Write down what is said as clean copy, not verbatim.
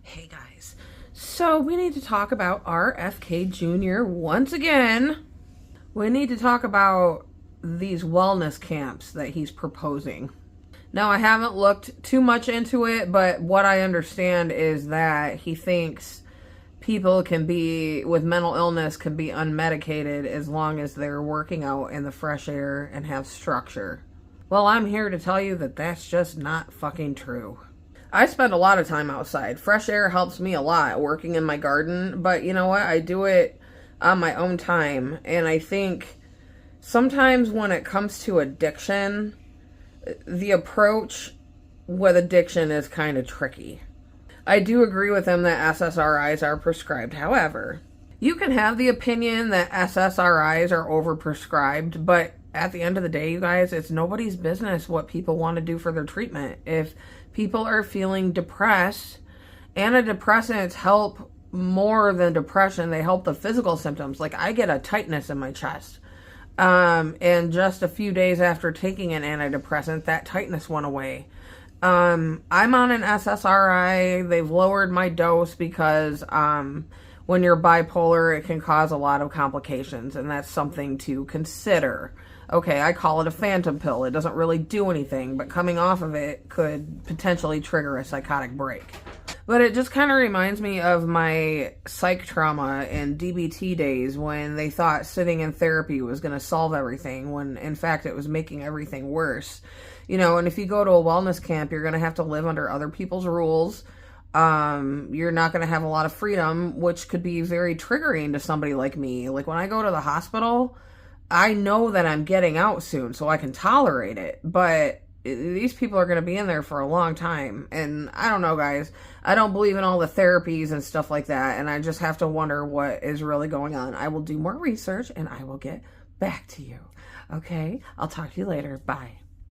Hey guys, so we need to talk about RFK Jr. once again. We need to talk about these wellness camps that he's proposing. Now, I haven't looked too much into it, but what I understand is that he thinks people can be, with mental illness, can be unmedicated as long as they're working out in the fresh air and have structure. Well, I'm here to tell you that that's just not fucking true. I spend a lot of time outside. Fresh air helps me a lot working in my garden, but you know what? I do it on my own time. And I think sometimes when it comes to addiction, the approach with addiction is kind of tricky. I do agree with him that SSRIs are prescribed. However, you can have the opinion that SSRIs are overprescribed, but at the end of the day, you guys, it's nobody's business what people want to do for their treatment. If people are feeling depressed, antidepressants help more than depression. They help the physical symptoms. Like, I get a tightness in my chest. And just a few days after taking an antidepressant, that tightness went away. I'm on an SSRI. They've lowered my dose because when you're bipolar, it can cause a lot of complications, and that's something to consider. Okay, I call it a phantom pill. It doesn't really do anything, but coming off of it could potentially trigger a psychotic break. But it just kind of reminds me of my psych trauma and DBT days when they thought sitting in therapy was going to solve everything, when in fact it was making everything worse. You know, and if you go to a wellness camp, you're going to have to live under other people's rules. You're not going to have a lot of freedom, which could be very triggering to somebody like me. Like, when I go to the hospital, I know that I'm getting out soon, so I can tolerate it. But these people are going to be in there for a long time. And I don't know, guys. I don't believe in all the therapies and stuff like that. And I just have to wonder what is really going on. I will do more research and I will get back to you. Okay? I'll talk to you later. Bye.